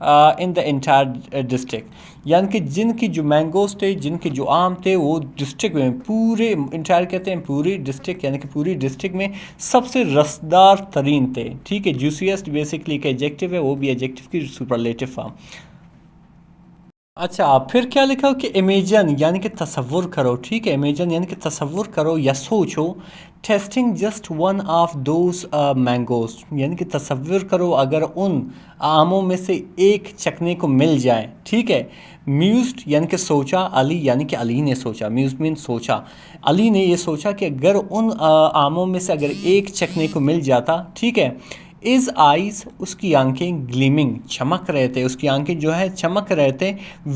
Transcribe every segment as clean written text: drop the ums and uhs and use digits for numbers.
In the entire district, یعنی کہ جن کی جو مینگوز تھے، جن کے جو آم تھے، وہ ڈسٹرکٹ میں پورے انٹائر کہتے ہیں پوری ڈسٹرکٹ، یعنی کہ پوری ڈسٹرکٹ میں سب سے رسدار ترین تھے. ٹھیک ہے، جوسیسٹ بیسکلی ایک ایڈجیکٹو ہے، وہ بھی ایڈجیکٹو کی سپرلیٹو فارم. اچھا پھر کیا لکھا ہو کہ امیجن یعنی کہ تصور کرو. ٹھیک ہے، امیجن یعنی کہ تصور کرو یا سوچو. Testing just one of those mangoes یعنی کہ تصور کرو اگر ان آموں میں سے ایک چکنے کو مل جائے. ٹھیک ہے، میوزڈ یعنی کہ سوچا، علی یعنی کہ علی نے سوچا، میوزڈ مین سوچا، علی نے یہ سوچا کہ اگر ان آموں میں سے اگر ایک چکنے کو مل جاتا. ٹھیک ہے، از آئیز اس کی آنکھیں گلیمنگ چمک رہے تھے، اس کی آنکھیں جو ہے چمک رہے تھے،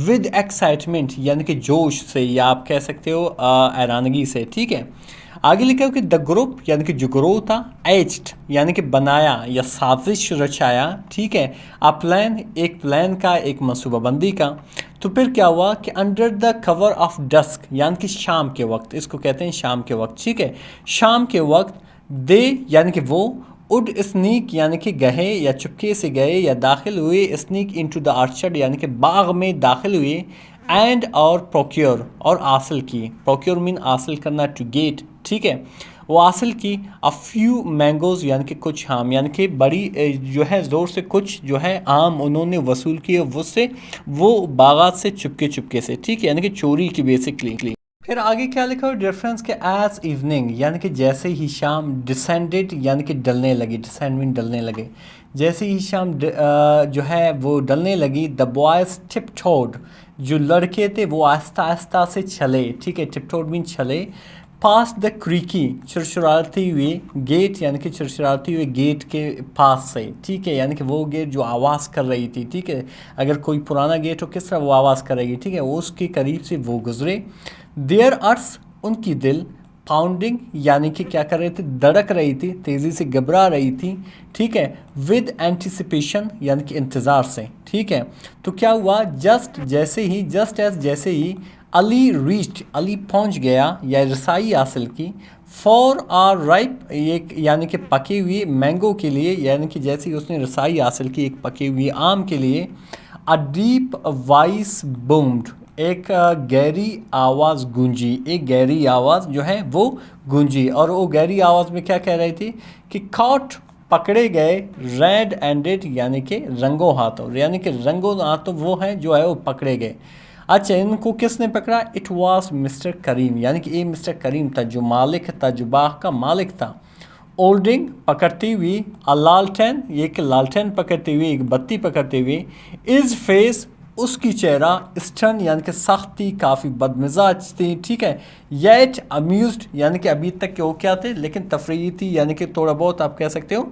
ود ایکسائٹمنٹ یعنی کہ جوش سے، یا آپ کہہ سکتے ہو حیرانگی سے. ٹھیک ہے، آگے لکھا ہو کہ دا گروپ یعنی کہ جو گروہ تھا، ایچڈ یعنی کہ بنایا یا سازش رچایا. ٹھیک ہے، پلان ایک پلان کا، ایک منصوبہ بندی کا. تو پھر کیا ہوا کہ under the cover of dusk یعنی کہ شام کے وقت، اس کو کہتے ہیں شام کے وقت. ٹھیک ہے، شام کے وقت دے یعنی کہ وہ، اڈ اسنیک یعنی کہ گئے یا چپکے سے گئے یا داخل ہوئے، اسنیک انٹو دا آرچرڈ یعنی کہ باغ میں داخل ہوئے، اینڈ اور پروکیور اور حاصل کی. پروکیور مین حاصل کرنا، ٹو گیٹ. ٹھیک ہے، وہ حاصل کی ا فیو مینگوز یعنی کہ کچھ آم، یعنی کہ بڑی جو ہے زور سے کچھ جو ہے آم انہوں نے وصول کیے وہ باغات سے چپکے چپکے سے. ٹھیک ہے، یعنی کہ چوری کی بیسکلی. پھر آگے کیا لکھا ہو ریفرنس کے ایز ایوننگ یعنی کہ جیسے ہی شام، ڈسینڈیڈ یعنی کہ ڈلنے لگی، ڈسینڈمنٹ ڈلنے لگے، جیسے ہی شام جو ہے وہ ڈلنے لگی. دا بوائز ٹپ ٹوڈ جو لڑکے تھے وہ آہستہ آہستہ سے چلے. ٹھیک ہے، ٹپ ٹوڈ مین چلے. پاس دا کریکی چرچراتی ہوئے گیٹ یعنی کہ چرچراتی ہوئے گیٹ کے پاس سے. ٹھیک ہے، یعنی کہ وہ گیٹ جو آواز کر رہی تھی. ٹھیک ہے، اگر کوئی پرانا گیٹ ہو کس طرح وہ آواز کرے گی. ٹھیک ہے، اس کے قریب سے وہ گزرے. دیئر ارتھ ان کی دل، پاؤنڈنگ یعنی کہ کیا کر رہے تھے، دڑک رہی تھی، تیزی سے گھبرا رہی تھی. ٹھیک ہے، ود اینٹیسپیشن یعنی کہ انتظار سے. ٹھیک ہے، تو کیا ہوا، جسٹ ایز جیسے ہی علی ریچڈ علی پہنچ گیا یا رسائی حاصل کی، فار آر رائپ یعنی کہ پکے ہوئے مینگو کے لیے، یعنی کہ جیسے ہی اس نے رسائی حاصل کی ایک پکے ہوئے آم کے لیے. ا ڈیپ وائس بومڈ ایک گہری آواز گونجی، ایک گہری آواز جو ہے وہ گونجی. اور وہ گہری آواز میں کیا کہہ رہی تھی کہ کاٹ پکڑے گئے، ریڈ ہینڈڈ یعنی کہ رنگوں ہاتھوں، یعنی کہ رنگوں ہاتھوں وہ ہیں جو ہے وہ پکڑے گئے. اچھا، ان کو کس نے پکڑا؟ اٹ واز مسٹر کریم یعنی کہ یہ مسٹر کریم تھا جو مالک تھا، جو باغ کا مالک تھا. اولڈنگ پکڑتی ہوئی، لالٹین یہ کہ لالٹین پکڑتی ہوئی، ایک بتی پکڑتے ہوئے. از فیس اس کی چہرہ، اسٹرن یعنی کہ سخت تھی، کافی بدمزاج تھی. ٹھیک ہے، یٹ امیوزڈ یعنی کہ ابھی تک کہ وہ کیا تھے لیکن تفریحی تھی، یعنی کہ تھوڑا بہت آپ کہہ سکتے ہو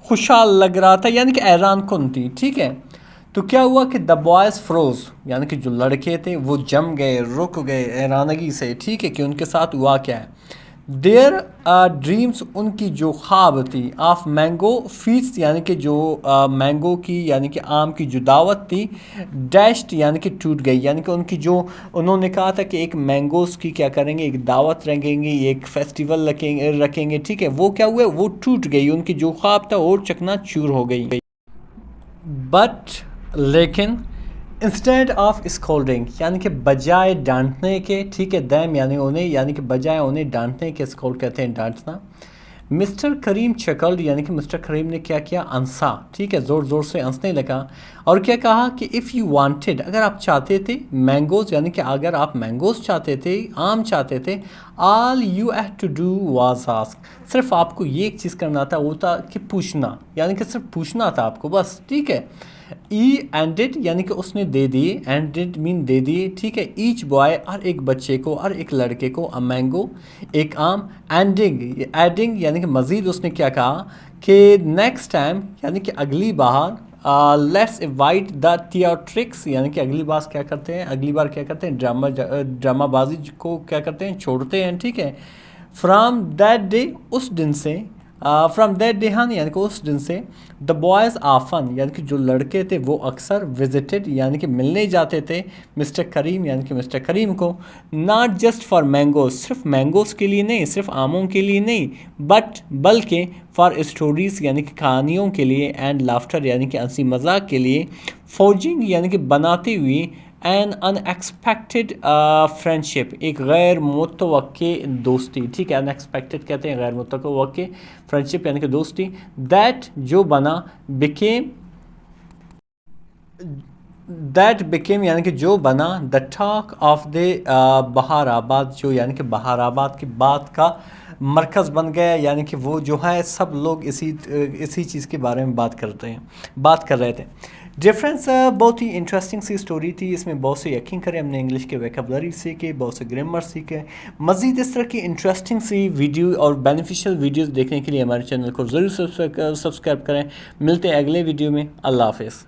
خوشحال لگ رہا تھا، یعنی کہ حیران کن تھی. ٹھیک ہے، تو کیا ہوا کہ دا بوائز فروز یعنی کہ جو لڑکے تھے وہ جم گئے، رک گئے حیرانگی سے. ٹھیک ہے، کہ ان کے ساتھ ہوا کیا ہے. دیر ڈریمز ان کی جو خواب تھی، آف مینگو فیسٹ یعنی کہ جو مینگو کی یعنی کہ آم کی جو دعوت تھی، ڈیشڈ یعنی کہ ٹوٹ گئی. یعنی کہ ان کی جو انہوں نے کہا تھا کہ ایک مینگوز کی کیا کریں گے، ایک دعوت رکھیں گے، ایک فیسٹیول رکھیں گے. ٹھیک ہے، وہ کیا ہوئے، وہ ٹوٹ گئی، ان کی جو خواب تھا اور چکنا چور ہو گئی. بٹ لیکن انسٹیڈ آف اسکولڈنگ یعنی کہ بجائے ڈانٹنے کے. ٹھیک ہے، دیم یعنی انہیں، یعنی کہ بجائے انہیں ڈانٹنے کے، اسکولڈ کہتے ہیں ڈانٹنا. مسٹر کریم چکلڈ یعنی کہ مسٹر کریم نے کیا کیا، انسا. ٹھیک ہے، زور زور سے ہنسنے لگا. اور کیا کہا کہ اف یو وانٹیڈ اگر آپ چاہتے تھے مینگوز یعنی کہ اگر آپ مینگوز چاہتے تھے، آم چاہتے تھے، all you had to do was ask صرف آپ کو یہ ایک چیز کرنا تھا، وہ تھا کہ پوچھنا، یعنی کہ صرف پوچھنا تھا آپ کو بس. ٹھیک ہے، ای اینڈڈ یعنی کہ اس نے دے دیے، اینڈڈ مین دے دیے. ٹھیک ہے، ایچ بوائے ہر ایک بچے کو، ہر ایک لڑکے کو، ا مینگو ایک آم. ایڈنگ یعنی کہ مزید اس نے کیا کہا کہ نیکسٹ ٹائم یعنی کہ اگلی بار، لیٹس اوائڈ دا تھیاٹرکس یعنی کہ اگلی بار کیا کرتے ہیں ڈرامہ بازی کو کیا کرتے ہیں، چھوڑتے ہیں. ٹھیک ہے، فرام دیٹ ڈے اس دن سے، فرام دیٹ ڈیہان یعنی کہ اس دن سے دا بوائز آفن یعنی کہ جو لڑکے تھے وہ اکثر وزٹڈ یعنی کہ ملنے جاتے تھے مسٹر کریم یعنی کہ مسٹر کریم کو، ناٹ جسٹ فار مینگوز صرف مینگوز کے لیے نہیں، صرف آموں کے لیے نہیں، بلکہ فار اسٹوریز یعنی کہ کہانیوں کے لیے، اینڈ لافٹر یعنی کہ ہنسی مذاق کے لیے، فورجنگ یعنی کہ بناتے ہوئے، این ان ایکسپیکٹڈ فرینڈشپ ایک غیر متوقع دوستی، ٹھیک ہے، ان ایکسپیکٹڈ کہتے ہیں غیر متوقع، فرینڈشپ یعنی کہ دوستی، دیٹ جو بنا، بیکیم یعنی کہ جو بنا، دا ٹاک آف دا بہار آباد جو یعنی کہ بہار آباد کی بات کا مرکز بن گیا، یعنی کہ وہ جو ہے سب لوگ اسی چیز کے بارے میں بات کر رہے تھے۔ ڈفرینس بہت ہی انٹرسٹنگ سی اسٹوری تھی، اس میں بہت سے یقین کریں ہم نے انگلش کے ویکیبلری سیکھے، بہت سے گرامر سیکھے۔ مزید اس طرح کی انٹرسٹنگ سی ویڈیو اور بینیفیشیل ویڈیوز دیکھنے کے لیے ہمارے چینل کو ضرور سبسکرائب کریں۔ ملتے ہیں اگلے ویڈیو میں، اللہ حافظ۔